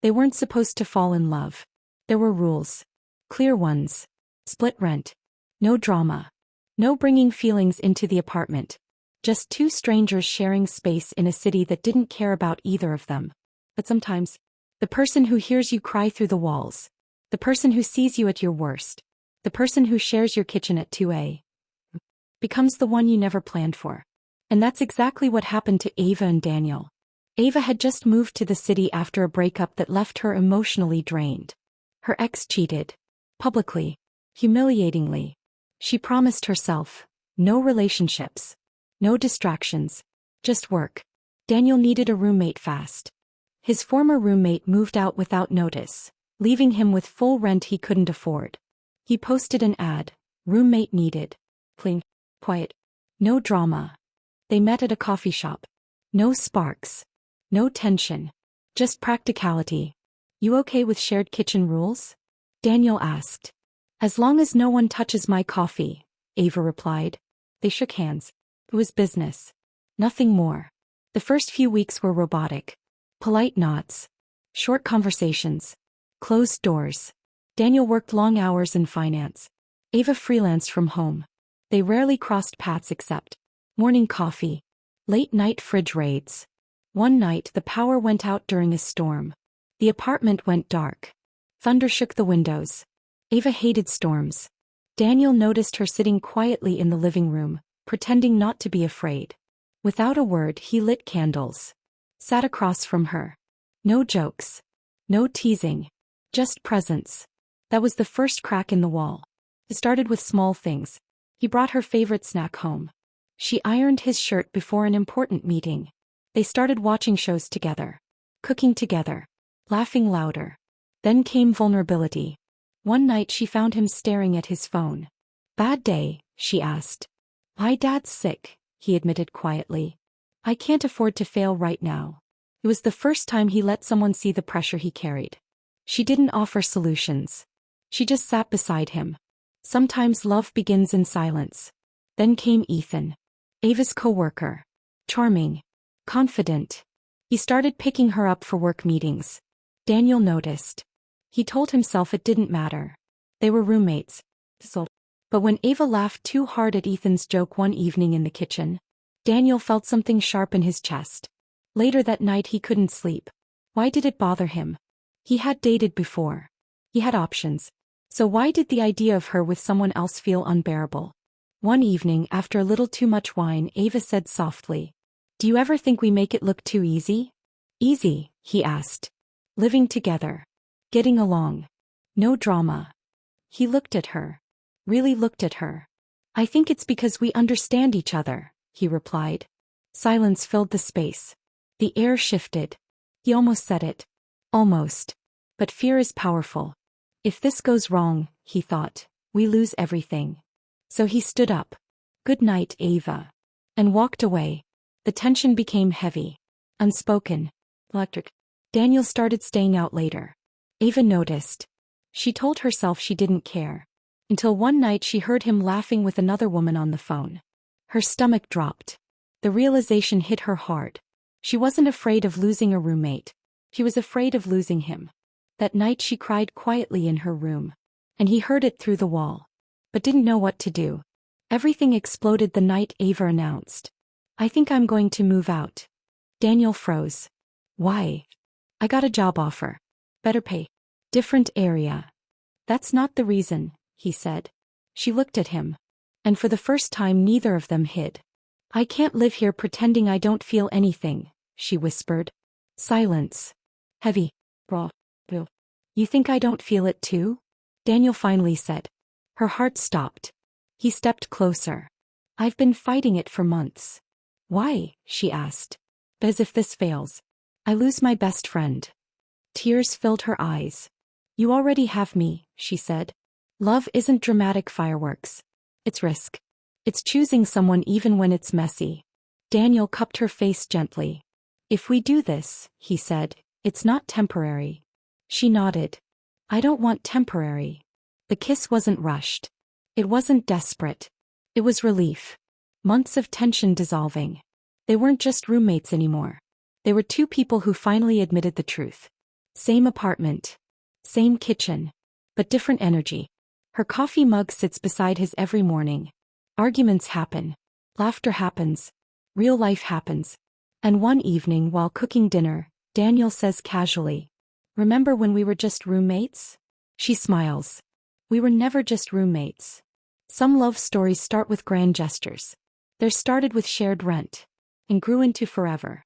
They weren't supposed to fall in love. There were rules. Clear ones. Split rent. No drama. No bringing feelings into the apartment. Just two strangers sharing space in a city that didn't care about either of them. But sometimes, the person who hears you cry through the walls, the person who sees you at your worst, the person who shares your kitchen at 2 a.m. becomes the one you never planned for. And that's exactly what happened to Ava and Daniel. Ava had just moved to the city after a breakup that left her emotionally drained. Her ex cheated. Publicly. Humiliatingly. She promised herself, no relationships. No distractions. Just work. Daniel needed a roommate fast. His former roommate moved out without notice, leaving him with full rent he couldn't afford. He posted an ad, roommate needed. Clean. Quiet. No drama. They met at a coffee shop. No sparks. No tension. Just practicality. You okay with shared kitchen rules? Daniel asked. As long as no one touches my coffee, Ava replied. They shook hands. It was business. Nothing more. The first few weeks were robotic. Polite nods. Short conversations. Closed doors. Daniel worked long hours in finance. Ava freelanced from home. They rarely crossed paths except morning coffee. Late night fridge raids. One night the power went out during a storm. The apartment went dark. Thunder shook the windows. Ava hated storms. Daniel noticed her sitting quietly in the living room, pretending not to be afraid. Without a word he lit candles. Sat across from her. No jokes. No teasing. Just presence. That was the first crack in the wall. It started with small things. He brought her favorite snack home. She ironed his shirt before an important meeting. They started watching shows together. Cooking together. Laughing louder. Then came vulnerability. One night she found him staring at his phone. Bad day, she asked. My dad's sick, he admitted quietly. I can't afford to fail right now. It was the first time he let someone see the pressure he carried. She didn't offer solutions. She just sat beside him. Sometimes love begins in silence. Then came Ethan. Ava's co-worker. Charming. Confident. He started picking her up for work meetings. Daniel noticed. He told himself it didn't matter. They were roommates. But when Ava laughed too hard at Ethan's joke one evening in the kitchen, Daniel felt something sharp in his chest. Later that night he couldn't sleep. Why did it bother him? He had dated before. He had options. So why did the idea of her with someone else feel unbearable? One evening, after a little too much wine, Ava said softly, Do you ever think we make it look too easy? Easy, he asked. Living together. Getting along. No drama. He looked at her. Really looked at her. I think it's because we understand each other, he replied. Silence filled the space. The air shifted. He almost said it. Almost. But fear is powerful. If this goes wrong, he thought, we lose everything. So he stood up. Good night, Ava. And walked away. The tension became heavy. Unspoken. Electric. Daniel started staying out later. Ava noticed. She told herself she didn't care. Until one night she heard him laughing with another woman on the phone. Her stomach dropped. The realization hit her hard. She wasn't afraid of losing a roommate. She was afraid of losing him. That night she cried quietly in her room. And he heard it through the wall. But didn't know what to do. Everything exploded the night Ava announced. I think I'm going to move out. Daniel froze. Why? I got a job offer. Better pay. Different area. That's not the reason, he said. She looked at him. And for the first time neither of them hid. I can't live here pretending I don't feel anything, she whispered. Silence. Heavy. Raw. You think I don't feel it too? Daniel finally said. Her heart stopped. He stepped closer. I've been fighting it for months. Why? She asked. As if this fails, I lose my best friend. Tears filled her eyes. You already have me, she said. Love isn't dramatic fireworks. It's risk. It's choosing someone even when it's messy. Daniel cupped her face gently. If we do this, he said, it's not temporary. She nodded. I don't want temporary. The kiss wasn't rushed. It wasn't desperate. It was relief. Months of tension dissolving. They weren't just roommates anymore. They were two people who finally admitted the truth. Same apartment. Same kitchen. But different energy. Her coffee mug sits beside his every morning. Arguments happen. Laughter happens. Real life happens. And one evening while cooking dinner, Daniel says casually, "Remember when we were just roommates?" She smiles. We were never just roommates. Some love stories start with grand gestures. Theirs started with shared rent and grew into forever.